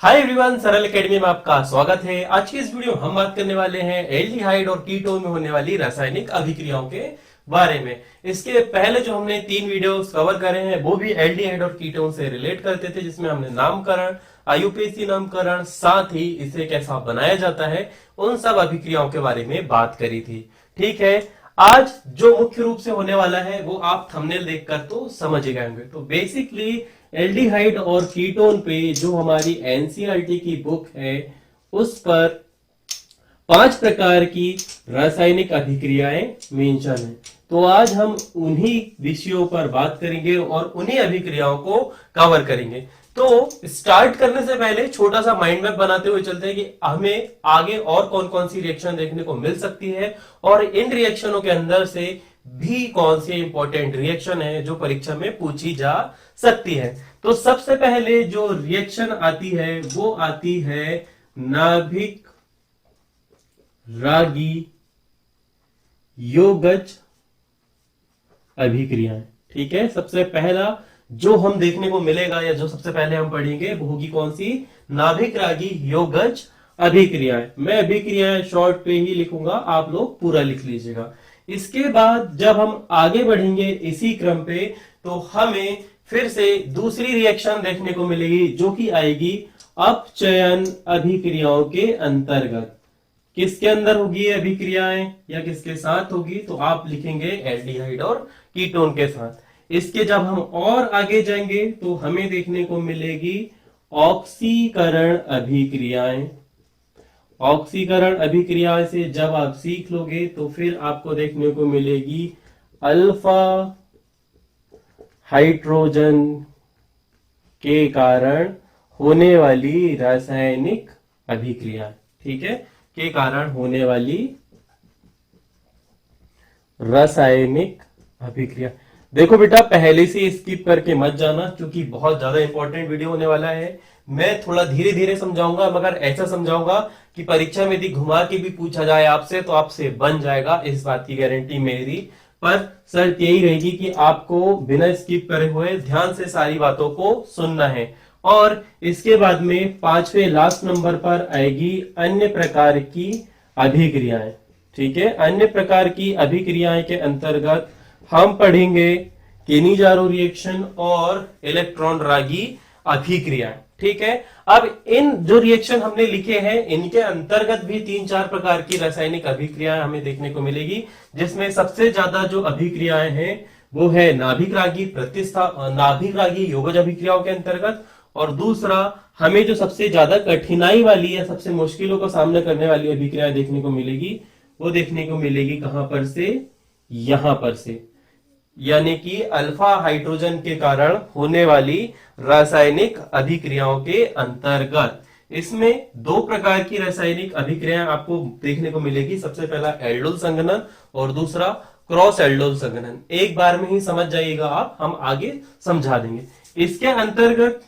Hi everyone, सरल academy में आपका स्वागत है। आज की इस वीडियो में हम बात करने वाले हैं एल्डिहाइड और कीटोन में होने वाली रासायनिक अभिक्रियाओं के बारे में। इसके पहले जो हमने 3 वीडियोस कवर करे हैं वो भी एल्डिहाइड और कीटोन से रिलेट करते थे, जिसमें हमने नामकरण, आईयूपीएसी नामकरण, साथ ही इसे कैसा बनाया जाता है, उन सब अभिक्रियाओं के बारे में बात करी थी। ठीक है, आज जो मुख्य रूप से होने वाला है वो आप थंबनेल देखकर तो समझ ही गए होंगे। तो बेसिकली एल्डिहाइड और कीटोन पे जो हमारी एनसीईआरटी की बुक है उस पर 5 प्रकार की रासायनिक अभिक्रियाएं मेंशन है। तो आज हम उन्हीं विषयों पर बात करेंगे और उन्हीं अभिक्रियाओं को कवर करेंगे। तो स्टार्ट करने से पहले छोटा सा माइंड मैप बनाते हुए चलते हैं कि हमें आगे और कौन कौन सी रिएक्शन देखने को मिल सकती है और इन रिएक्शनों के अंदर से भी कौन सी इंपॉर्टेंट रिएक्शन है जो परीक्षा में पूछी जा सकती है। तो सबसे पहले जो रिएक्शन आती है वो आती है नाभिक रागी योगज अभिक्रियाएं। ठीक है, सबसे पहला जो हम देखने को मिलेगा या जो सबसे पहले हम पढ़ेंगे वो होगी कौन सी? नाभिक रागी योगज अभिक्रियाएं। मैं अभिक्रियाएं शॉर्ट पे ही लिखूंगा, आप लोग पूरा लिख लीजिएगा। इसके बाद जब हम आगे बढ़ेंगे इसी क्रम पे तो हमें फिर से दूसरी रिएक्शन देखने को मिलेगी जो कि आएगी अपचयन अभिक्रियाओं के अंतर्गत। किसके अंदर होगी ये अभिक्रियाएं या किसके साथ होगी? तो आप लिखेंगे एल्डिहाइड और कीटोन के साथ। इसके जब हम और आगे जाएंगे तो हमें देखने को मिलेगी ऑक्सीकरण अभिक्रियाएं। ऑक्सीकरण अभिक्रिया से जब आप सीख लोगे तो फिर आपको देखने को मिलेगी अल्फा हाइड्रोजन के कारण होने वाली रासायनिक अभिक्रिया। ठीक है, के कारण होने वाली रासायनिक अभिक्रिया। देखो बेटा, पहले से स्किप करके मत जाना क्योंकि बहुत ज्यादा इंपॉर्टेंट वीडियो होने वाला है। मैं थोड़ा धीरे धीरे समझाऊंगा, मगर ऐसा समझाऊंगा कि परीक्षा में यदि घुमा के भी पूछा जाए आपसे तो आपसे बन जाएगा, इस बात की गारंटी मेरी। पर शर्त यही रहेगी कि आपको बिना स्किप करे हुए ध्यान से सारी बातों को सुनना है। और इसके बाद में 5वें लास्ट नंबर पर आएगी अन्य प्रकार की अभिक्रियाएं। ठीक है, अन्य प्रकार की अभिक्रियाएं के अंतर्गत हम पढ़ेंगे केनिजारो रिएक्शन और इलेक्ट्रॉन रागी अभिक्रिया। ठीक है, अब इन जो रिएक्शन हमने लिखे हैं इनके अंतर्गत भी 3-4 प्रकार की रासायनिक अभिक्रियाएं हमें देखने को मिलेगी, जिसमें सबसे ज्यादा जो अभिक्रियाएं हैं वो है नाभिक रागी योगज अभिक्रियाओं के अंतर्गत। और दूसरा हमें जो सबसे ज्यादा कठिनाई वाली या सबसे मुश्किलों का सामना करने वाली अभिक्रिया देखने को मिलेगी वो देखने को मिलेगी कहां पर से? यहां पर से, यानी कि अल्फा हाइड्रोजन के कारण होने वाली रासायनिक अभिक्रियाओं के अंतर्गत। इसमें 2 प्रकार की रासायनिक अभिक्रियाएं आपको देखने को मिलेगी। सबसे पहला एल्डोल संघनन और दूसरा क्रॉस एल्डोल संघनन। एक बार में ही समझ जाइएगा आप, हम आगे समझा देंगे। इसके अंतर्गत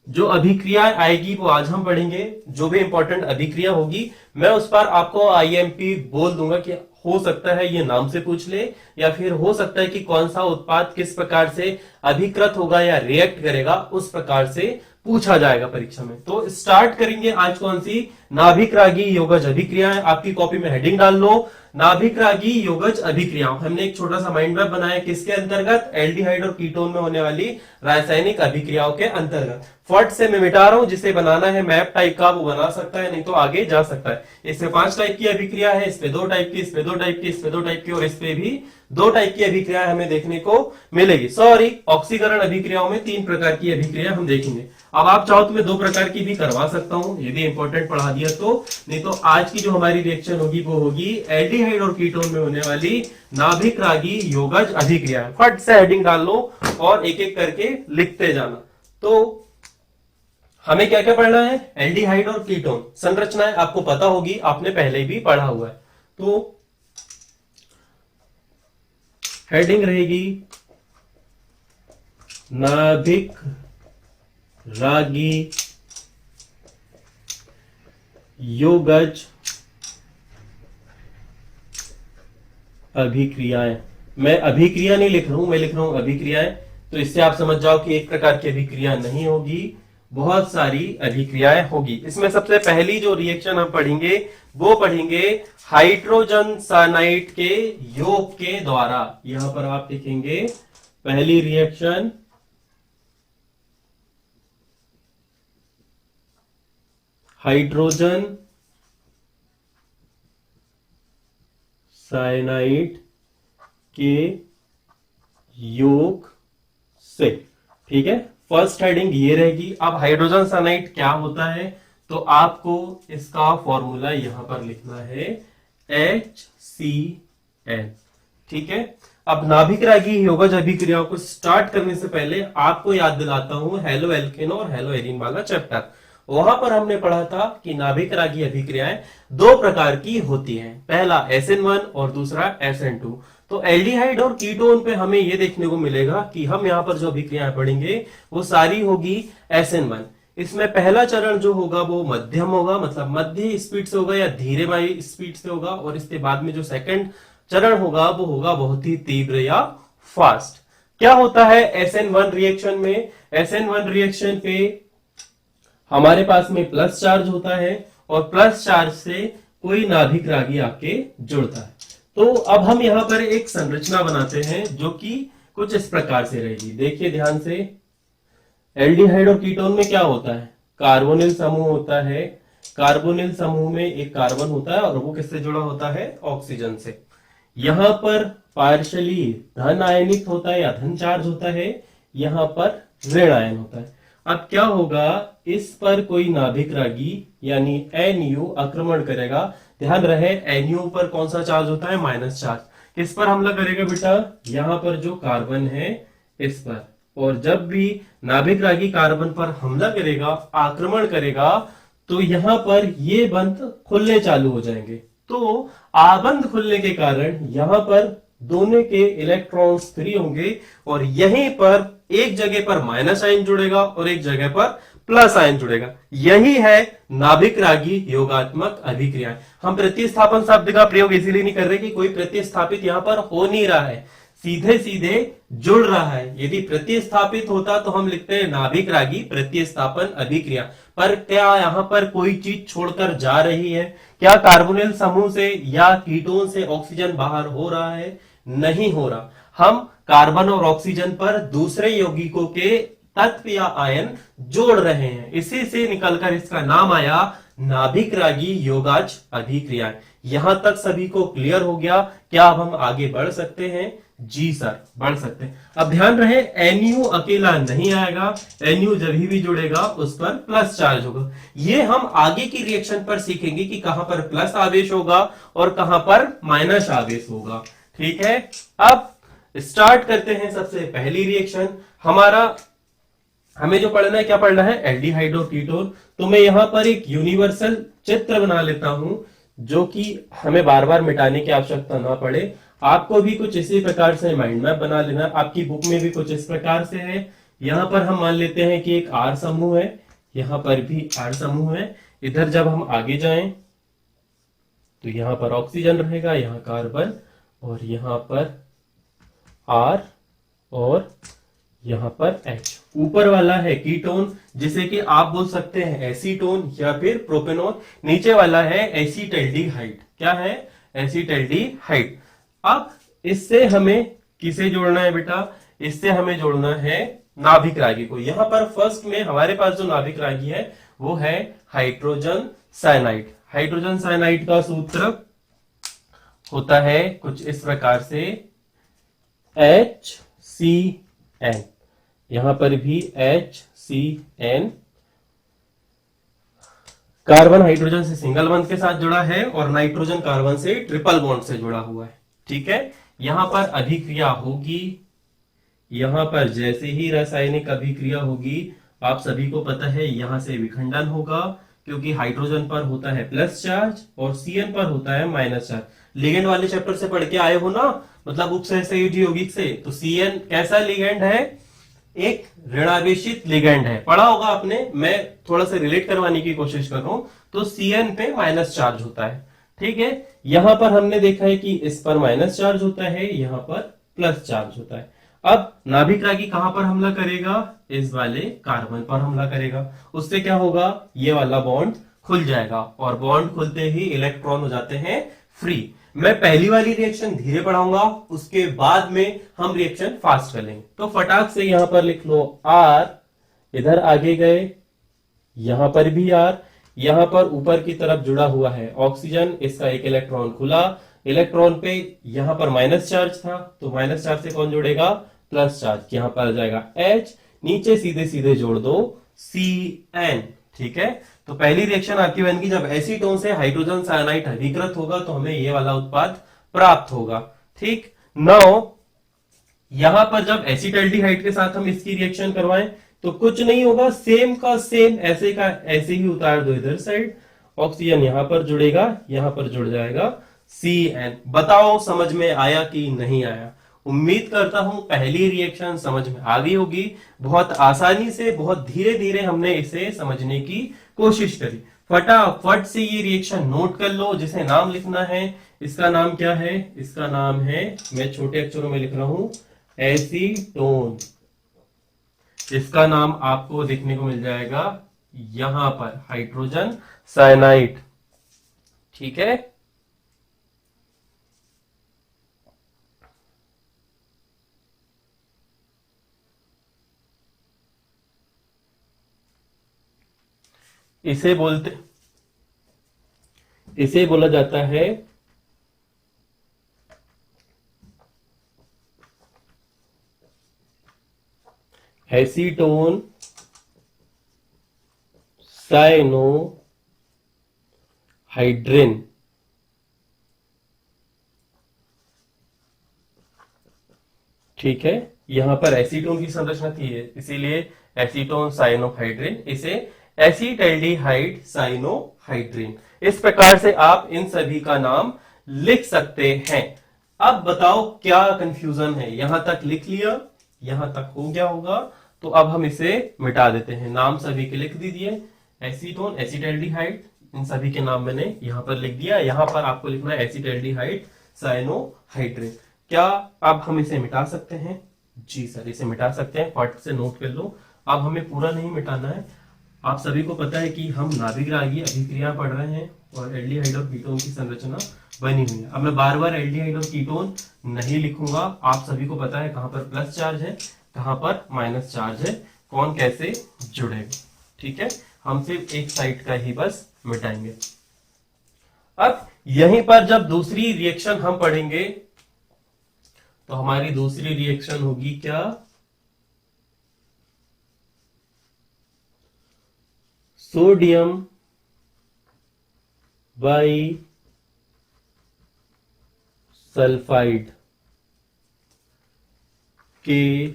जो अभिक्रिया आएगी वो आज हम पढ़ेंगे। जो भी इंपॉर्टेंट अभिक्रिया होगी मैं उस पर आपको आईएमपी बोल दूंगा कि हो सकता है ये नाम से पूछ ले, या फिर हो सकता है कि कौन सा उत्पाद किस प्रकार से अभिकृत होगा या रिएक्ट करेगा, उस प्रकार से पूछा जाएगा परीक्षा में। तो स्टार्ट करेंगे आज कौन सी? नाभिक रागी योगज अभिक्रियाएं। आपकी कॉपी में हेडिंग डाल लो, नाभिक रागी योगज अभिक्रियाओं। हमने एक छोटा सा माइंड मैप बनाया किसके अंतर्गत? एल्डिहाइड और कीटोन में होने वाली रासायनिक अभिक्रियाओं के अंतर्गत। फट से मैं मिटा रहा हूं, जिसे बनाना है मैप टाइप का वो बना सकता है, नहीं तो आगे जा सकता है। इसमें 5 टाइप की अभिक्रिया है, इस पे 2 टाइप की, इस पे 2 टाइप की, इस पे 2 टाइप की और इस पे भी 2 टाइप की अभिक्रिया हमें देखने को मिलेगी। सॉरी, ऑक्सीकरण अभिक्रियाओं में 3 प्रकार की अभिक्रिया हम देखेंगे। अब आप चाहो तो मैं 2 प्रकार की भी करवा सकता हूं यदि इंपॉर्टेंट पढ़ा दिया तो, नहीं तो आज की जो हमारी रिएक्शन होगी वो होगी एल्डिहाइड और कीटोन में होने वाली नाभिक रागी योगज अभिक्रिया। फट से हेडिंग डाल लो और एक एक करके लिखते जाना। तो हमें क्या क्या पढ़ना है? एल्डिहाइड और कीटोन। संरचनाएं आपको पता होगी, आपने पहले भी पढ़ा हुआ है। तो हेडिंग रहेगी नाभिक रागी योगज अभिक्रियाएं। मैं अभिक्रिया नहीं लिख रहा हूं, मैं लिख रहा हूं अभिक्रियाएं। तो इससे आप समझ जाओ कि एक प्रकार की अभिक्रिया नहीं होगी, बहुत सारी अभिक्रियाएं होगी। इसमें सबसे पहली जो रिएक्शन हम पढ़ेंगे वो पढ़ेंगे हाइड्रोजन साइनाइड के योग के द्वारा। यहां पर आप लिखेंगे पहली रिएक्शन हाइड्रोजन साइनाइड के योग से। ठीक है, फर्स्ट हेडिंग ये रहेगी। अब हाइड्रोजन साइनाइड क्या होता है, तो आपको इसका फॉर्मूला यहां पर लिखना है HCl। ठीक है, अब नाभिक रागी योगज अभिक्रियाओं को स्टार्ट करने से पहले आपको याद दिलाता हूं हेलो एल्केन और हेलो एरीन वाला चैप्टर। वहां पर हमने पढ़ा था कि नाभिक रागी अभिक्रियाएं दो प्रकार की होती हैं, पहला SN1 और दूसरा SN2। तो एल्डिहाइड और कीटोन पे हमें यह देखने को मिलेगा कि हम यहां पर जो अभिक्रियाएं पढ़ेंगे वो सारी होगी SN1। इसमें पहला चरण जो होगा वो मध्यम होगा, मतलब मध्य स्पीड से होगा या धीरे वाली स्पीड से होगा, और इसके बाद में जो सेकंड चरण होगा वो होगा बहुत ही तीव्र या फास्ट। क्या होता है SN1 रिएक्शन में, SN1 रिएक्शन पे हमारे पास में प्लस चार्ज होता है और प्लस चार्ज से कोई नाभिक रागी आके जुड़ता है। तो अब हम यहां पर एक संरचना बनाते हैं जो कि कुछ इस प्रकार से रहेगी। देखिए ध्यान से, एल्डिहाइड और कीटोन में क्या होता है, कार्बोनिल समूह होता है। कार्बोनिल समूह में एक कार्बन होता है और वो किससे जुड़ा होता है, ऑक्सीजन से। यहां पर पार्शियली धन आयनित होता है या धन चार्ज होता है, यहां पर ऋण आयन होता है। अब क्या होगा, इस पर कोई नाभिक रागी यानी NU आक्रमण करेगा। ध्यान रहे NU पर कौन सा चार्ज होता है, माइनस चार्ज। किस पर हमला करेगा बेटा, यहां पर जो कार्बन है इस पर। और जब भी नाभिक रागी कार्बन पर हमला करेगा, आक्रमण करेगा, तो यहां पर ये बंध खुलने चालू हो जाएंगे। तो आबंध खुलने के कारण यहां पर दोनों के इलेक्ट्रॉन्स फ्री होंगे और यहीं पर एक जगह पर माइनस आयन जुड़ेगा और एक जगह पर प्लस आयन जुड़ेगा। यही है नाभिक रागी योगात्मक अभिक्रिया। हम प्रतिस्थापन शब्द का प्रयोग इसीलिए नहीं कर रहे कि कोई प्रतिस्थापित यहां पर हो नहीं रहा है, सीधे सीधे जुड़ रहा है। यदि प्रतिस्थापित होता तो हम लिखते हैं नाभिक रागी प्रतिस्थापन अभिक्रिया। पर क्या यहां पर कोई चीज छोड़कर जा रही है, क्या कार्बोनिल समूह से या कीटोन से ऑक्सीजन बाहर हो रहा है, नहीं हो रहा। हम कार्बन और ऑक्सीजन पर दूसरे यौगिकों के तत्व या आयन जोड़ रहे हैं, इसी से निकलकर इसका नाम आया नाभिक रागी योगाज अभिक्रिया। यहां तक सभी को क्लियर हो गया, क्या अब हम आगे बढ़ सकते हैं, जी सर बढ़ सकते हैं। अब ध्यान रहे NU अकेला नहीं आएगा, NU जब भी जुड़ेगा उस पर प्लस चार्ज होगा। ये हम आगे की रिएक्शन पर सीखेंगे कि कहां पर प्लस आवेश होगा और कहां पर माइनस आवेश होगा। ठीक है, अब स्टार्ट करते हैं। सबसे पहली रिएक्शन हमें जो पढ़ना है, क्या पढ़ना है, एल्डिहाइड और कीटोन। तो मैं यहां पर एक यूनिवर्सल चित्र बना लेता हूं जो कि हमें बार बार मिटाने की आवश्यकता ना पड़े। आपको भी कुछ इसी प्रकार से माइंड मैप बना लेना, आपकी बुक में भी कुछ इस प्रकार से है। यहां पर हम मान लेते हैं कि एक R समूह है, यहां पर भी R समूह है। इधर जब हम आगे जाएं तो यहां पर ऑक्सीजन रहेगा, यहां कार्बन, और यहां पर R और यहां पर H। ऊपर वाला है कीटोन, जिसे कि आप बोल सकते हैं एसीटोन या फिर प्रोपेनॉन। नीचे वाला है एसीटल्डिहाइड। क्या है, एसीटल्डिहाइड। अब इससे हमें किसे जोड़ना है बेटा, इससे हमें जोड़ना है नाभिक रागी को। यहां पर फर्स्ट में हमारे पास जो नाभिक रागी है वो है हाइड्रोजन साइनाइड। हाइड्रोजन साइनाइड का सूत्र होता है कुछ इस प्रकार से HCN। यहां पर भी HCN कार्बन हाइड्रोजन से सिंगल बॉन्ड के साथ जुड़ा है और नाइट्रोजन कार्बन से ट्रिपल बॉन्ड से जुड़ा हुआ है। ठीक है, यहां पर अभिक्रिया होगी। यहां पर जैसे ही रासायनिक अभिक्रिया होगी, आप सभी को पता है यहां से विखंडन होगा, क्योंकि हाइड्रोजन पर होता है प्लस चार्ज और CN पर होता है माइनस चार्ज। लिगेंड वाले चैप्टर से पढ़ के आए हो ना, मतलब उपसहसंयोजी यौगिक से। तो CN कैसा लिगेंड है, एक ऋणावेशित लिगेंड है, पढ़ा होगा आपने। मैं थोड़ा सा रिलेट करवाने की कोशिश कर रहा हूं। तो CN पे माइनस चार्ज होता है। ठीक है, यहां पर हमने देखा है कि इस पर माइनस चार्ज होता है, यहां पर प्लस चार्ज होता है। अब नाभिक रागी कहां पर हमला करेगा? इस वाले कार्बन पर हमला करेगा। उससे क्या होगा? ये वाला बॉन्ड खुल जाएगा और बॉन्ड खुलते ही इलेक्ट्रॉन हो जाते हैं फ्री। मैं पहली वाली रिएक्शन धीरे पढ़ाऊंगा, उसके बाद में हम रिएक्शन फास्ट कर लेंगे। तो फटाक से यहां पर लिख लो R, इधर आगे गए, यहां पर भी R, यहां पर ऊपर की तरफ जुड़ा हुआ है ऑक्सीजन, इसका एक इलेक्ट्रॉन खुला, इलेक्ट्रॉन पे यहां पर माइनस चार्ज था, तो माइनस चार्ज से कौन जुड़ेगा? Plus charge. यहां पर आ जाएगा H, नीचे सीधे सीधे जोड़ दो Cn। ठीक है, तो पहली रिएक्शन आपकी बनेगी जब एसीटोन से हाइड्रोजन साइनाइड अभिकृत होगा तो हमें ये वाला उत्पाद प्राप्त होगा। ठीक, नाउ यहां पर जब एसिटाल्डिहाइड के साथ हम इसकी रिएक्शन करवाएं तो कुछ नहीं होगा, सेम का सेम ऐसे का ऐसे ही उतार दो इधर साइड, ऑक्सीजन यहां पर जुड़ेगा, यहां पर जुड़ जाएगा Cn। बताओ समझ में आया कि नहीं आया? उम्मीद करता हूं पहली रिएक्शन समझ में आ गई होगी। बहुत आसानी से, बहुत धीरे धीरे हमने इसे समझने की कोशिश करी। फटाफट से ये रिएक्शन नोट कर लो। जिसे नाम लिखना है, इसका नाम क्या है? इसका नाम है, मैं छोटे अक्षरों में लिख रहा हूं, एसीटोन। इसका नाम आपको देखने को मिल जाएगा यहां पर, हाइड्रोजन साइनाइड। ठीक है, इसे बोला जाता है एसीटोन साइनोहाइड्रिन। ठीक है, यहां पर एसीटोन की संरचना थी इसीलिए एसीटोन साइनोहाइड्रिन, इसे एसिटाल्डिहाइड साइनोहाइड्रिन। इस प्रकार से आप इन सभी का नाम लिख सकते हैं। अब बताओ क्या कंफ्यूजन है? यहां तक लिख लिया, यहां तक हो गया होगा, तो अब हम इसे मिटा देते हैं। नाम सभी के लिख दीजिए, एसीटोन, एसिटाल्डिहाइड, इन सभी के नाम मैंने यहां पर लिख दिया। यहां पर आपको लिखना है एसिटाल्डिहाइड साइनोहाइड्रिन। क्या अब हम इसे मिटा सकते हैं? जी सर, इसे मिटा सकते हैं। फट से नोट कर लो। अब हमें पूरा नहीं मिटाना है। आप सभी को पता है कि हम नाभिक रागी अभिक्रिया पढ़ रहे हैं और एल्डिहाइड और कीटोन की संरचना बनी हुई है। अब मैं बार बार एल्डिहाइड और कीटोन नहीं लिखूंगा। आप सभी को पता है कहां पर प्लस चार्ज है, कहां पर माइनस चार्ज है, कौन कैसे जुड़ेगा। ठीक है, हम सिर्फ एक साइड का ही बस मिटाएंगे। अब यहीं पर जब दूसरी रिएक्शन हम पढ़ेंगे तो हमारी दूसरी रिएक्शन होगी क्या? सोडियम बाई सल्फाइड के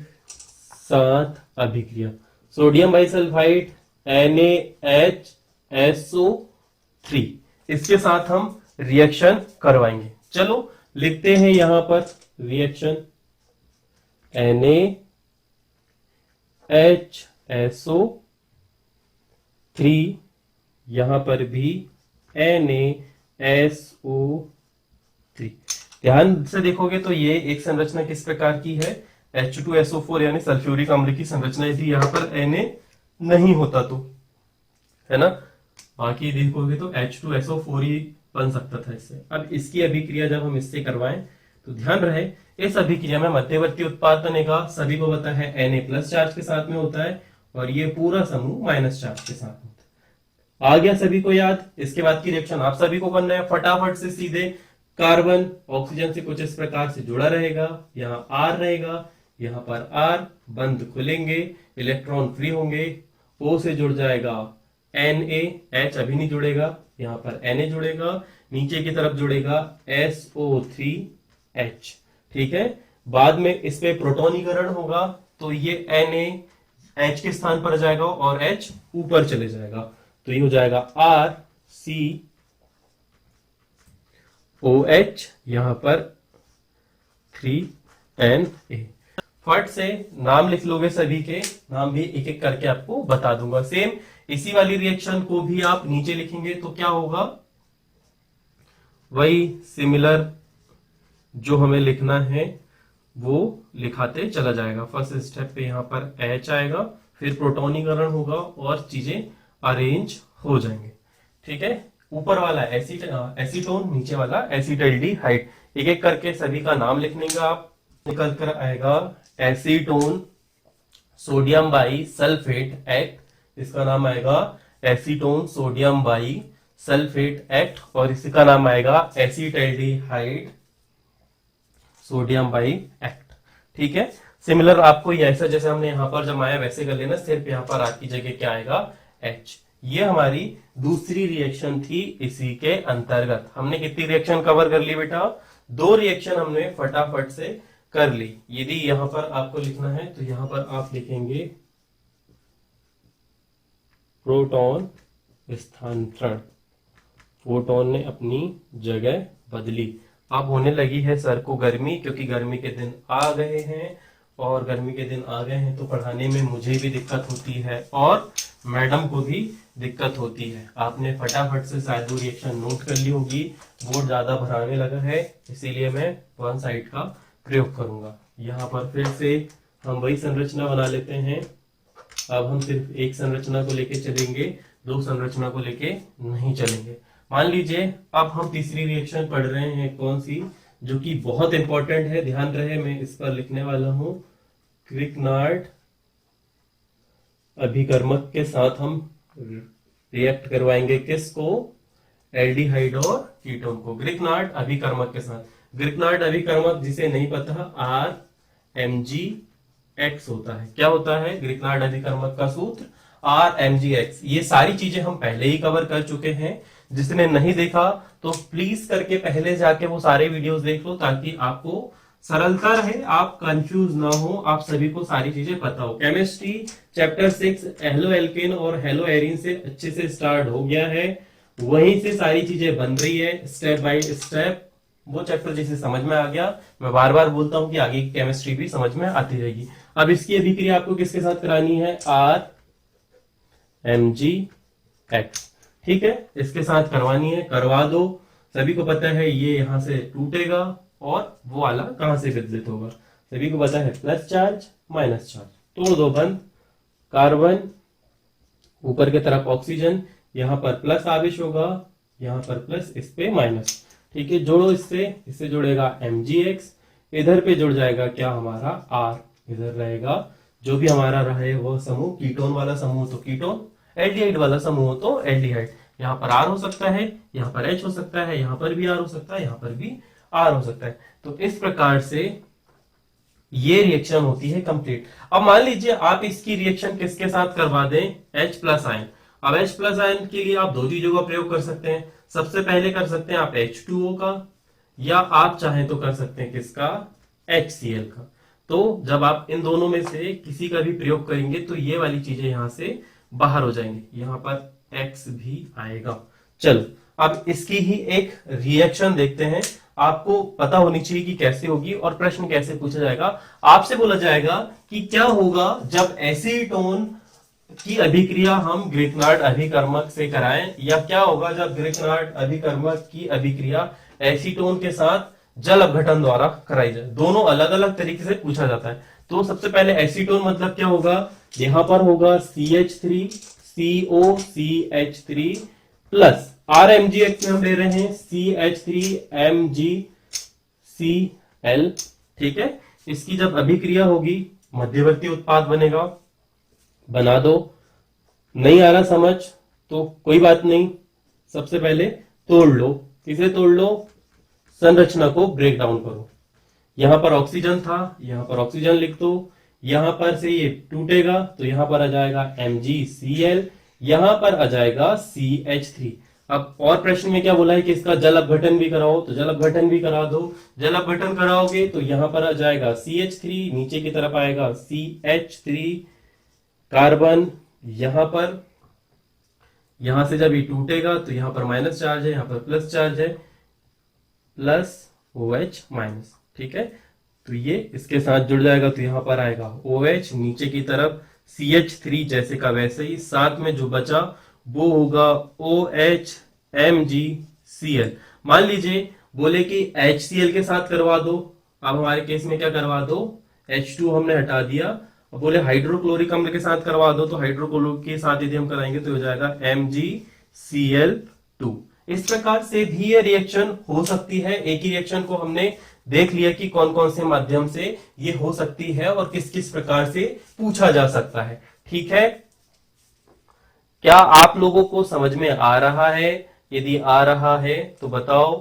साथ अभिक्रिया। सोडियम बाई सल्फाइड NaHSO3, इसके साथ हम रिएक्शन करवाएंगे। चलो लिखते हैं यहां पर रिएक्शन NaHSO3, यहां पर भी NaSO3। ध्यान से देखोगे तो ये एक संरचना किस प्रकार की है? H2SO4 यानी सल्फ्यूरिक अम्ल की संरचना थी। यहां पर Na नहीं होता तो, है ना, बाकी देखोगे तो H2SO4 ही बन सकता था इससे। अब इसकी अभिक्रिया जब हम इससे करवाएं तो ध्यान रहे इस अभिक्रिया में मध्यवर्ती उत्पाद बनेगा। सभी को पता है Na प्लस चार्ज के साथ में होता है और ये पूरा समूह माइनस चार्ज के साथ होता है। आ गया सभी को याद? इसके बाद की रिएक्शन आप सभी को करना है। फटाफट से सीधे कार्बन ऑक्सीजन से कुछ इस प्रकार से जुड़ा रहेगा, यहाँ R रहेगा, यहाँ पर R, बंद खुलेंगे, इलेक्ट्रॉन फ्री होंगे, O से जुड़ जाएगा Na, H अभी नहीं जुड़ेगा, यहाँ पर Na जुड़ेगा, नीचे की तरफ जुड़ेगा SO3H। ठीक है, बाद में इस पे प्रोटोनीकरण होगा तो ये Na H के स्थान पर जाएगा और H ऊपर चले जाएगा, तो ये हो जाएगा RCOH, यहां पर 3Na। फट से नाम लिख लोगे, सभी के नाम भी एक एक करके आपको बता दूंगा। सेम इसी वाली रिएक्शन को भी आप नीचे लिखेंगे तो क्या होगा? वही सिमिलर जो हमें लिखना है वो लिखाते चला जाएगा। फर्स्ट स्टेप पे यहाँ पर H आएगा, फिर प्रोटोनीकरण होगा और चीजें अरेंज हो जाएंगे। ठीक है, ऊपर वाला एसीटोन, नीचे वाला एसिटल्डिहाइड। एक एक करके सभी का नाम लिखने का आप। निकल कर आएगा acetone sodium by sulphate act, इसका नाम आएगा acetone sodium by sulphate act, और इसका नाम आएगा एसिटल्डिहाइड सोडियम बाई एक्ट। ठीक है, सिमिलर आपको ये ऐसा जैसे हमने यहां पर जमाया वैसे कर लेना, सिर्फ यहां पर आर की जगह क्या आएगा H। ये हमारी दूसरी रिएक्शन थी इसी के अंतर्गत। हमने कितनी रिएक्शन कवर कर ली बेटा? 2 रिएक्शन हमने फटाफट से कर ली। यदि यहां पर आपको लिखना है तो यहां पर आप लिखेंगे प्रोटॉन स्थानांतरण, प्रोटॉन ने अपनी जगह बदली। अब होने लगी है सर को गर्मी, क्योंकि गर्मी के दिन आ गए हैं, और गर्मी के दिन आ गए हैं तो पढ़ाने में मुझे भी दिक्कत होती है और मैडम को भी दिक्कत होती है। आपने फटाफट से शायद वो रिएक्शन नोट कर ली होगी। बोर्ड ज्यादा भराने लगा है, इसीलिए मैं वन साइड का प्रयोग करूंगा। यहाँ पर फिर से हम वही संरचना बना लेते हैं। अब हम सिर्फ एक संरचना को लेके चलेंगे, 2 संरचना को लेके नहीं चलेंगे। मान लीजिए अब हम तीसरी रिएक्शन पढ़ रहे हैं, कौन सी, जो कि बहुत इंपॉर्टेंट है, ध्यान रहे मैं इस पर लिखने वाला हूं। क्विकनार्ड अभिकर्मक के साथ हम रिएक्ट करवाएंगे किसको? एल्डिहाइड और कीटोन को, ग्रिकनार्ड अभिकर्मक के साथ। ग्रिकनार्ड अभिकर्मक जिसे नहीं पता, RMgX होता है। क्या होता है ग्रिकनार्ड अभिकर्मक का सूत्र? RMgX। ये सारी चीजें हम पहले ही कवर कर चुके हैं। जिसने नहीं देखा तो प्लीज करके पहले जाके वो सारे वीडियोस देख लो, ताकि आपको सरलता रहे, आप कंफ्यूज ना हो, आप सभी को सारी चीजें पता हो। केमिस्ट्री चैप्टर 6 हेलो एल्केन और हेलो एरिन से अच्छे से स्टार्ट हो गया है, वहीं से सारी चीजें बन रही है स्टेप बाय स्टेप। वो चैप्टर जिसे समझ में आ गया, मैं बार बार बोलता हूं कि आगे की केमिस्ट्री भी समझ में आती रहेगी। अब इसकी अभिक्रिया आपको किसके साथ करानी है? RMgX। ठीक है, इसके साथ करवानी है, करवा दो। सभी को पता है ये यहां से टूटेगा और वो वाला कहां से विदलित होगा? सभी को पता है प्लस चार्ज माइनस चार्ज, तोड़ दो बंद। कार्बन ऊपर की तरफ ऑक्सीजन, यहां पर प्लस आवेश होगा, यहां पर प्लस, इस पे माइनस। ठीक है, जोड़ो इससे जुड़ेगा Mgx, इधर पे जुड़ जाएगा क्या हमारा R, इधर रहेगा जो भी हमारा रहे वो समूह। कीटोन वाला समूह तो कीटोन, एल्डिहाइड वाला समूह तो एल्डिहाइड। यहाँ पर R हो सकता है, यहाँ पर H हो सकता है, यहाँ पर भी R हो सकता है, यहाँ पर भी R हो सकता है। तो इस प्रकार से ये रिएक्शन होती है कंप्लीट। अब मान लीजिए आप इसकी रिएक्शन किसके साथ करवा दें? H plus ion. अब H प्लस आयन के लिए आप 2 चीजों का प्रयोग कर सकते हैं। सबसे पहले कर सकते हैं आप H2O का, या आप चाहें तो कर सकते हैं किसका? HCl का। तो जब आप इन दोनों में से किसी का भी प्रयोग करेंगे तो ये वाली चीजें यहां से बाहर हो जाएंगी, यहां पर X भी आएगा। चलो अब इसकी ही एक रिएक्शन देखते हैं। आपको पता होनी चाहिए कि कैसे होगी और प्रश्न कैसे पूछा जाएगा। आपसे बोला जाएगा कि क्या होगा जब एसीटोन की अभिक्रिया हम ग्रिकनार्ड अभिकर्मक से कराएं, या क्या होगा जब ग्रिकनार्ड अभिकर्मक की अभिक्रिया एसीटोन के साथ जल अपघटन द्वारा कराई जाए। दोनों अलग अलग तरीके से पूछा जाता है। तो सबसे पहले एसीटोन मतलब क्या होगा? यहां पर होगा CH3 COCH3 प्लस RMgX में हम ले रहे हैं CH3MgCl। ठीक है, इसकी जब अभिक्रिया होगी मध्यवर्ती उत्पाद बनेगा। बना दो। नहीं आ रहा समझ तो कोई बात नहीं, सबसे पहले तोड़ लो। किसे तोड़ लो? संरचना को ब्रेक डाउन करो। यहां पर ऑक्सीजन था, यहां पर ऑक्सीजन लिख दो। यहां पर से ये टूटेगा तो यहां पर आ जाएगा MgCl, यहां पर आ जाएगा CH3। अब और प्रश्न में क्या बोला है कि इसका जल अपघटन भी कराओ, तो जल अपघटन भी करा दो। जल अपघटन कराओगे तो यहां पर आ जाएगा CH3, नीचे की तरफ आएगा CH3 कार्बन। यहां पर, यहां से जब ये टूटेगा तो यहां पर माइनस चार्ज है, यहां पर प्लस चार्ज है, प्लस OH माइनस। ठीक है, तो ये इसके साथ जुड़ जाएगा तो यहां पर आएगा OH, नीचे की तरफ CH3 जैसे का वैसे ही, साथ में जो बचा वो होगा OH MgCl। मान लीजिए बोले कि HCl के साथ करवा दो, अब हमारे केस में क्या करवा दो, H2 हमने हटा दिया, अब बोले हाइड्रोक्लोरिक अम्ल के साथ करवा दो, तो हाइड्रोक्लोरिक के साथ यदि हम कराएंगे तो हो जाएगा MgCl2। इस प्रकार से भी ये रिएक्शन हो सकती है। एक ही रिएक्शन को हमने देख लिया कि कौन कौन से माध्यम से ये हो सकती है और किस किस प्रकार से पूछा जा सकता है। ठीक है, क्या आप लोगों को समझ में आ रहा है? यदि आ रहा है तो बताओ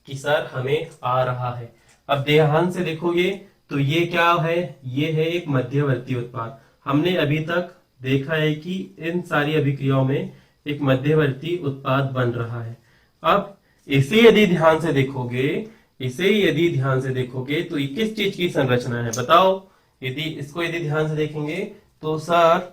कि सर हमें आ रहा है। अब ध्यान से देखोगे तो ये क्या है, ये है एक मध्यवर्ती उत्पाद। हमने अभी तक देखा है कि इन सारी अभिक्रियाओं में एक मध्यवर्ती उत्पाद बन रहा है। अब इसे यदि ध्यान से देखोगे, इसे यदि ध्यान से देखोगे तो ये किस चीज की संरचना है बताओ? यदि ध्यान से देखेंगे तो सर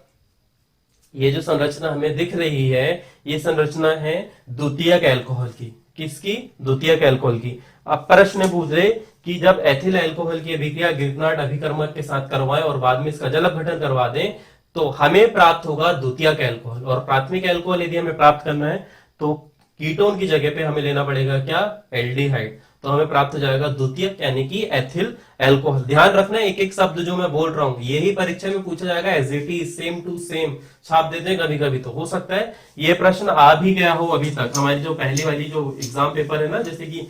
ये जो संरचना हमें दिख रही है, ये संरचना है द्वितीयक अल्कोहल की। किसकी? द्वितीयक अल्कोहल की। अब प्रश्न पूछे कि जब एथिल अल्कोहल की अभिक्रिया गिरनाट अभिकर्मक के साथ करवाएं और बाद में इसका जल अपघटन करवा दें तो हमें प्राप्त होगा द्वितीयक अल्कोहल। और प्राथमिक अल्कोहल यदि हमें प्राप्त करना है तो कीटोन की जगह पे हमें लेना पड़ेगा क्या? एल्डिहाइड। तो हमें प्राप्त हो जाएगा द्वितीयक यानी कि एथिल अल्कोहल। ध्यान रखना एक एक शब्द जो मैं बोल रहा हूं यही परीक्षा में पूछा जाएगा, as it is, same to same छाप देते हैं कभी कभी। तो हो सकता है ये प्रश्न आ भी गया हो अभी तक। हमारी जो पहली वाली जो एग्जाम पेपर है ना, जैसे कि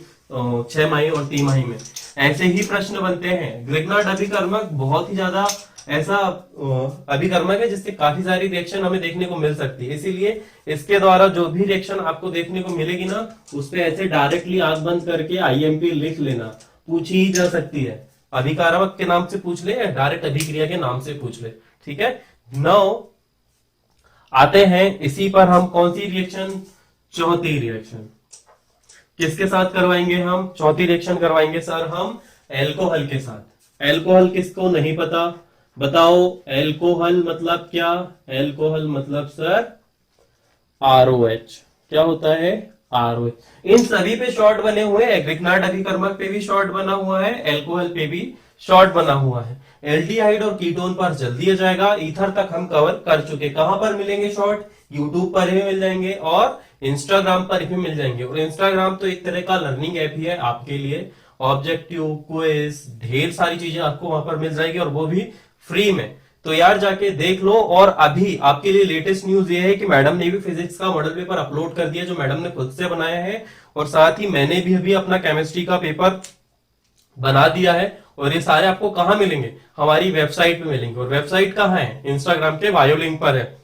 6 माही और 3 माही में ऐसे ही प्रश्न बनते हैं। ग्रिग्नार्ड अभिकर्मक बहुत ही ज्यादा ऐसा अभिकर्मक है जिससे काफी सारी रिएक्शन हमें देखने को मिल सकती है। इसीलिए इसके द्वारा जो भी रिएक्शन आपको देखने को मिलेगी ना, उस पे ऐसे डायरेक्टली आंख बंद करके IMP लिख लेना, पूछी ही जा सकती है। अभिकारक के नाम से पूछ ले या डायरेक्ट अभिक्रिया के नाम से पूछ ले। ठीक है, नाउ आते हैं इसी पर हम कौन सी रिएक्शन? चौथी रिएक्शन किसके साथ करवाएंगे हम? चौथी रिएक्शन करवाएंगे सर हम एल्कोहल के साथ। एल्कोहल किसको नहीं पता बताओ? एल्कोहल मतलब क्या? एल्कोहल मतलब सर ROH। क्या होता है? ROH। इन सभी पे शॉर्ट बने हुए हैं। ग्रिग्नार्ड अभिकर्मक पे भी शॉर्ट बना हुआ है, एल्कोहल पे भी शॉर्ट बना हुआ है। एल्डिहाइड और कीटोन पर जल्द दिया जाएगा। ईथर तक हम कवर कर चुके। कहां पर मिलेंगे शॉर्ट? यूट्यूब पर भी मिल जाएंगे और इंस्टाग्राम पर भी मिल जाएंगे। और इंस्टाग्राम तो एक तरह का लर्निंग ऐप ही है आपके लिए। ऑब्जेक्टिव, क्विज, ढेर सारी चीजें आपको वहां पर मिल जाएगी और वो भी फ्री में। तो यार जाके देख लो। और अभी आपके लिए लेटेस्ट न्यूज ये है कि मैडम ने भी फिजिक्स का मॉडल पेपर अपलोड कर दिया जो मैडम ने खुद से बनाया है। और साथ ही मैंने भी अभी अपना केमिस्ट्री का पेपर बना दिया है। और ये सारे आपको कहां मिलेंगे? हमारी वेबसाइट पे मिलेंगे। और वेबसाइट कहां है? इंस्टाग्राम के बायो लिंक पर है।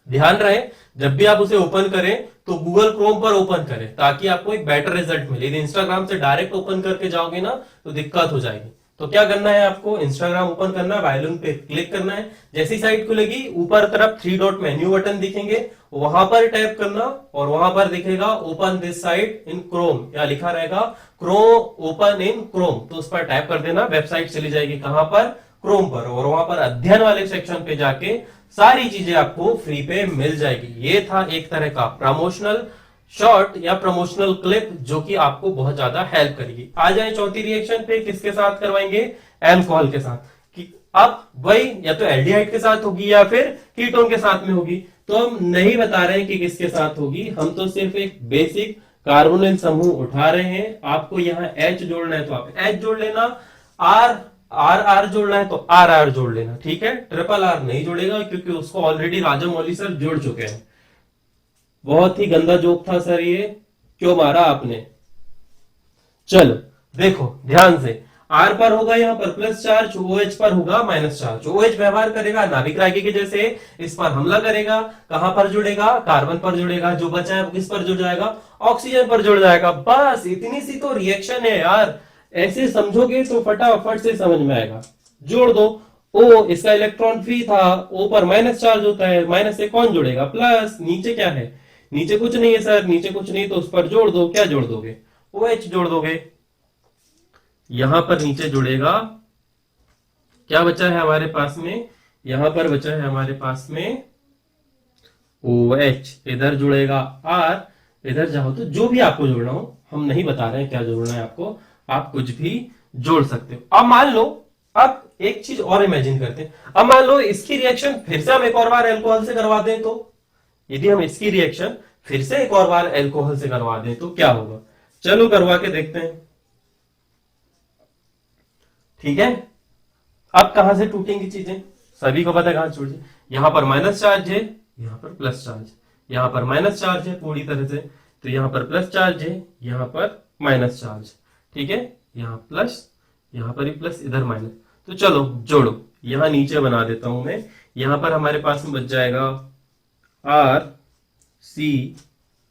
ध्यान रहे जब भी आप उसे ओपन करें तो गूगल क्रोम पर ओपन करें ताकि आपको एक बेटर रिजल्ट मिले। यदि इंस्टाग्राम से डायरेक्ट ओपन करके जाओगे ना तो दिक्कत हो जाएगी। तो क्या करना है आपको? इंस्टाग्राम ओपन करना है, बायोलिंक पे क्लिक करना है। जैसी साइट खुलेगी ऊपर तरफ 3 डॉट मेन्यू बटन दिखेंगे, वहां पर टैप करना और वहां पर दिखेगा open this site in Chrome, या लिखा रहेगा क्रोम ओपन इन क्रोम। तो उस पर टैप कर देना, वेबसाइट चली जाएगी कहां पर? क्रोम पर। और वहां पर अध्ययन वाले सेक्शन पे जाके सारी चीजें आपको फ्री पे मिल जाएगी। ये था एक तरह का प्रमोशनल शॉर्ट या प्रमोशनल क्लिप जो कि आपको बहुत ज्यादा हेल्प करेगी। आ जाए चौथी रिएक्शन पे, किसके साथ करवाएंगे? अल्कोहल के साथ। कि अब वही या तो एल्डिहाइड के साथ होगी या फिर कीटोन के साथ में होगी। तो हम नहीं बता रहे हैं कि किसके साथ होगी, हम तो सिर्फ एक बेसिक कार्बोनिल समूह उठा रहे हैं। आपको यहाँ H जोड़ना है तो आप H जोड़ लेना, R जोड़ना है तो R जोड़ लेना। ठीक है, ट्रिपल R नहीं जोड़ेगा क्योंकि उसको ऑलरेडी राजामौली सर जोड़ चुके हैं। बहुत ही गंदा जोक था सर, ये क्यों मारा आपने? चलो देखो ध्यान से, R पर होगा यहाँ पर प्लस चार्ज, OH पर होगा माइनस चार्ज। OH व्यवहार करेगा नाभिक रागी के जैसे, इस पर हमला करेगा। कहां पर जुड़ेगा? कार्बन पर जुड़ेगा। जो बचा है वो किस पर जुड़ जाएगा? ऑक्सीजन पर जुड़ जाएगा। बस इतनी सी तो रिएक्शन है यार। ऐसे समझोगे तो फटाफट से समझ में आएगा। जोड़ दो। O इसका इलेक्ट्रॉन फ्री था, O पर माइनस चार्ज होता है, माइनस से कौन जुड़ेगा? प्लस। नीचे क्या है? नीचे कुछ नहीं है सर, नीचे कुछ नहीं, तो उस पर जोड़ दो। क्या जोड़ दोगे? OH जोड़ दोगे। यहां पर नीचे जुड़ेगा, क्या बचा है हमारे पास में? यहां पर बचा है हमारे पास में OH। इधर जुड़ेगा R, इधर जाओ तो जो भी आपको जोड़ना हो, हम नहीं बता रहे हैं क्या जोड़ना है आपको, आप कुछ भी जोड़ सकते हो। अब मान लो, अब एक चीज और इमेजिन करते हैं। अब मान लो इसकी रिएक्शन फिर से हम एक और बार अल्कोहल से करवा दें तो, यदि हम इसकी रिएक्शन फिर से एक और बार अल्कोहल से करवा दें तो क्या होगा? चलो करवा के देखते हैं। ठीक है, अब कहां से टूटेंगी चीजें, सभी को पता है कहां से टूटे। यहां पर माइनस चार्ज है, यहां पर प्लस चार्ज, यहां पर माइनस चार्ज है पूरी तरह से, तो यहां पर प्लस चार्ज है, यहां पर माइनस चार्ज। ठीक है, यहां प्लस, यहां पर भी प्लस, इधर माइनस। तो चलो जोड़ो, यहां नीचे बना देता हूं मैं। यहां पर हमारे पास में बच जाएगा आर सी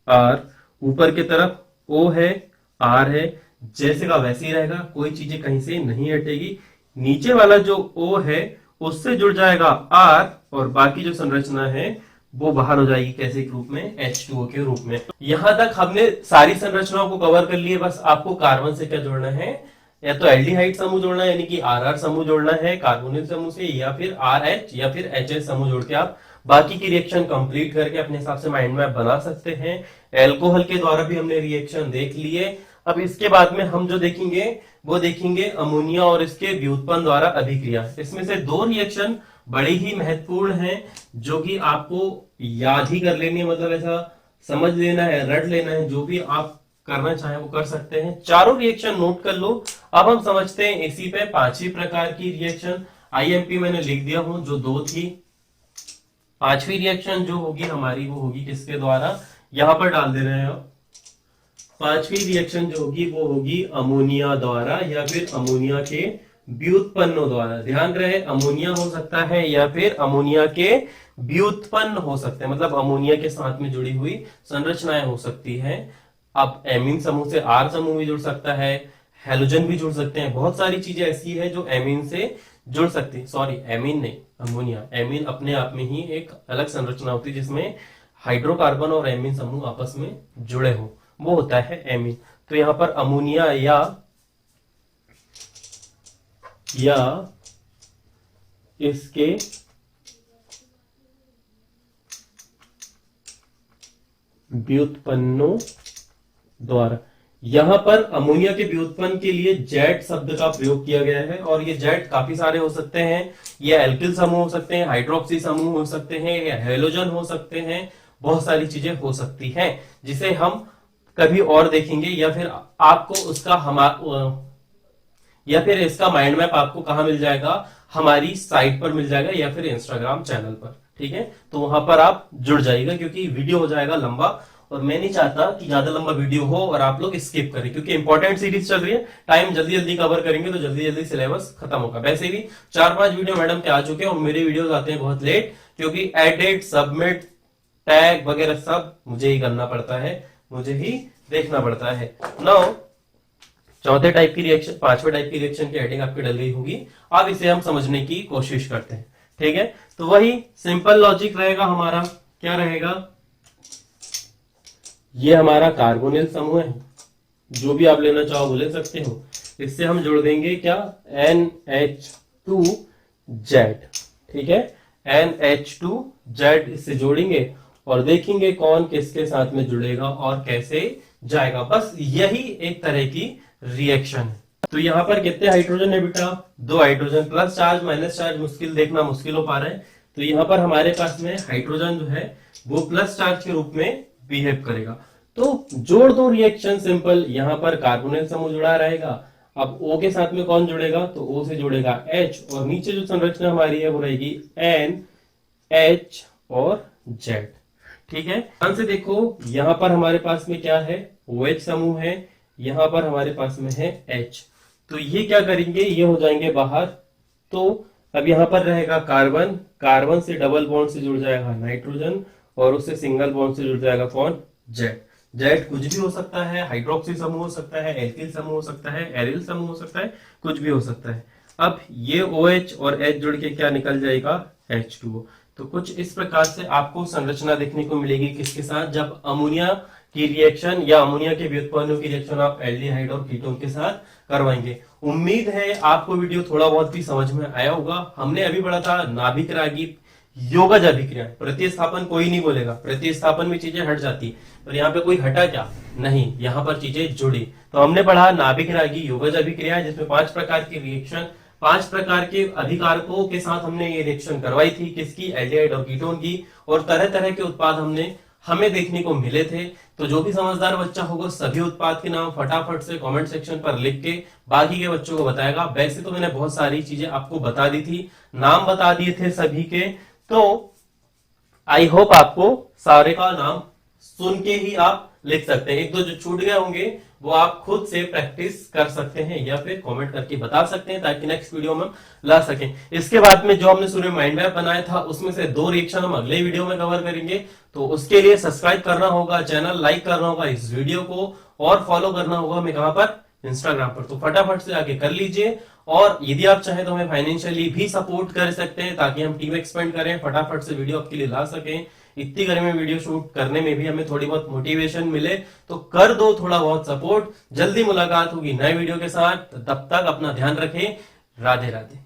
आर, ऊपर की तरफ ओ है, आर है, जैसे का वैसे ही रहेगा, कोई चीजें कहीं से नहीं हटेगी। नीचे वाला जो ओ है उससे जुड़ जाएगा आर, और बाकी जो संरचना है वो बाहर हो जाएगी कैसे के रूप में, H2O के रूप में। यहां तक हमने सारी संरचनाओं को कवर कर लिए। बस आपको कार्बन से क्या जोड़ना है, या तो एल्डिहाइड समूह जोड़ना है, यानी कि आर समूह जोड़ना है कार्बोनिल समूह से, या फिर RH या फिर HS समूह जोड़ के आप बाकी की रिएक्शन कंप्लीट करके अपने हिसाब से माइंड मैप बना सकते हैं। एल्कोहल के द्वारा भी हमने रिएक्शन देख लिए। अब इसके बाद में हम जो देखेंगे वो देखेंगे अमोनिया और इसके व्युत्पन्न द्वारा अभिक्रिया। इसमें से दो रिएक्शन बड़े ही महत्वपूर्ण हैं जो कि आपको याद ही कर लेनी है, मतलब ऐसा समझ लेना है, रट लेना है, जो भी आप करना चाहे वो कर सकते हैं। चारों रिएक्शन नोट कर लो। अब हम समझते हैं इसी पे पांचवी प्रकार की रिएक्शन। IMP मैंने लिख दिया हूं जो दो थी। पांचवी रिएक्शन जो होगी हमारी वो होगी किसके द्वारा, यहां पर डाल दे रहे हैं आप। पांचवी रिएक्शन जो होगी वो होगी अमोनिया द्वारा या फिर अमोनिया के व्युत्पन्नों द्वारा। ध्यान रहे, अमोनिया हो सकता है या फिर अमोनिया के व्युत्पन्न हो सकते हैं, मतलब अमोनिया के साथ में जुड़ी हुई संरचनाएं हो सकती हैं। अब एमीन समूह से आर समूह भी जुड़ सकता है, हेलोजन भी जुड़ सकते हैं, बहुत सारी चीजें ऐसी है जो एमीन से जुड़ सकती है। सॉरी, एमीन नहीं, अमोनिया। एमीन अपने आप में ही एक अलग संरचना होती है जिसमें हाइड्रोकार्बन और एमीन समूह आपस में जुड़े हो, वो होता है एमीन। तो यहां पर अमोनिया या इसके व्युत्पन्नों द्वारा, यहां पर अमोनिया के व्युत्पन्न के लिए जेड शब्द का प्रयोग किया गया है, और ये जेड काफी सारे हो सकते हैं। ये एल्किल समूह हो सकते हैं, हाइड्रोक्सी समूह हो सकते हैं, या हेलोजन हो सकते हैं, बहुत सारी चीजें हो सकती हैं जिसे हम कभी और देखेंगे, या फिर आपको उसका या फिर इसका माइंड मैप आपको कहां मिल जाएगा, हमारी साइट पर मिल जाएगा या फिर इंस्टाग्राम चैनल पर। ठीक है, तो वहां पर आप जुड़ जाइएगा क्योंकि वीडियो हो जाएगा लंबा, और मैं नहीं चाहता कि ज्यादा लंबा वीडियो हो और आप लोग स्किप करें, क्योंकि इंपॉर्टेंट सीरीज चल रही है। टाइम जल्दी जल्दी कवर करेंगे तो जल्दी जल्दी सिलेबस खत्म होगा। वैसे भी 4-5 वीडियो मैडम के आ चुके हैं और मेरे वीडियोस आते हैं बहुत लेट, क्योंकि एडिट, सबमिट, टैग वगैरह सब मुझे ही करना पड़ता है, मुझे ही देखना पड़ता है। नाउ चौथे टाइप की रिएक्शन, पांचवें टाइप की रिएक्शन की हेडिंग आपकी डल गई होगी। अब इसे हम समझने की कोशिश करते हैं। ठीक है, तो वही सिंपल लॉजिक रहेगा हमारा। क्या रहेगा, ये हमारा कार्बोनिल समूह है, जो भी आप लेना चाहो वो ले सकते हो। इससे हम जोड़ देंगे क्या, NH2Z। ठीक है, NH2Z इससे जोड़ेंगे और देखेंगे कौन किसके साथ में जुड़ेगा और कैसे जाएगा। बस यही एक तरह की रिएक्शन है। तो यहां पर कितने हाइड्रोजन है बेटा, 2 hydrogen. Plus charge minus charge मुश्किल देखना, मुश्किल हो पा रहा है। तो यहां पर हमारे पास में हाइड्रोजन जो है वो प्लस चार्ज के रूप में बिहेव करेगा। तो जोड़ दो रिएक्शन सिंपल, यहां पर कार्बोनिल समूह जुड़ा रहेगा। अब O के साथ में कौन जुड़ेगा, तो O से जुड़ेगा H, और नीचे जो संरचना हमारी है वो रहेगी N, H और Z। ठीक है, ध्यान से देखो, यहां पर हमारे पास में क्या है, OH समूह है, यहां पर हमारे पास में है H। तो ये क्या करेंगे, ये हो जाएंगे बाहर। तो अब यहां पर रहेगा कार्बन, कार्बन से डबल बॉन्ड से जुड़ जाएगा नाइट्रोजन, और उससे सिंगल बॉन्ड से जुड़ जाएगा कौन, जेड। जेड कुछ भी हो सकता है, हाइड्रोक्सी समूह हो सकता है, एल्किल समूह हो सकता है, एरिल समूह हो सकता है, कुछ भी हो सकता है। अब ये OH और H जुड़ के क्या निकल जाएगा, H2O। तो कुछ इस प्रकार से आपको संरचना देखने को मिलेगी किसके साथ, जब अमोनिया की रिएक्शन या अमोनिया के व्युत्पन्नों की रिएक्शन आप एल्डिहाइड और कीटोन के साथ करवाएंगे। उम्मीद है आपको वीडियो थोड़ा बहुत भी समझ में आया होगा। हमने अभी पढ़ा था नाभिक रागी योगज अभिक्रिया। प्रतिस्थापन कोई नहीं बोलेगा, प्रतिस्थापन में चीजें हट जाती, पर यहाँ पे कोई हटा क्या, नहीं, यहाँ पर चीजें जुड़ी। तो हमने पढ़ा नाभिक रागी योगज अभिक्रिया, जिसमें 5 प्रकार की रिएक्शन, 5 प्रकार के अभिकारकों के साथ हमने ये रिएक्शन करवाई थी, किसकी, एल्डिहाइड और कीटोन की, और तरह तरह के उत्पाद हमने हमें देखने को मिले थे। तो जो भी समझदार बच्चा होगा सभी उत्पाद के नाम फटाफट से कमेंट सेक्शन पर लिख के बाकी के बच्चों को बताएगा। वैसे तो मैंने बहुत सारी चीजें आपको बता दी थी, नाम बता दिए थे सभी के, तो आई होप आपको सारे का नाम सुन के ही आप लिख सकते हैं। एक दो जो छूट गए होंगे वो आप खुद से प्रैक्टिस कर सकते हैं या फिर कमेंट करके बता सकते हैं ताकि नेक्स्ट वीडियो में हम ला सकें। इसके बाद में जो हमने सूर्य माइंड मैप बनाया था उसमें से 2 रिएक्शन हम अगले वीडियो में कवर करेंगे। तो उसके लिए सब्सक्राइब करना होगा, चैनल लाइक करना होगा इस वीडियो को, और फॉलो करना होगा हमें कहां पर, इंस्टाग्राम पर। तो फटाफट से आगे कर लीजिए। और यदि आप चाहें तो हमें फाइनेंशियली भी सपोर्ट कर सकते हैं ताकि हम टीम एक्सपेंड करें, फटाफट से वीडियो आपके लिए ला सकें। इतनी गर्मी में वीडियो शूट करने में भी हमें थोड़ी बहुत मोटिवेशन मिले, तो कर दो थोड़ा बहुत सपोर्ट। जल्दी मुलाकात होगी नए वीडियो के साथ, तब तक अपना ध्यान रखें। राधे राधे।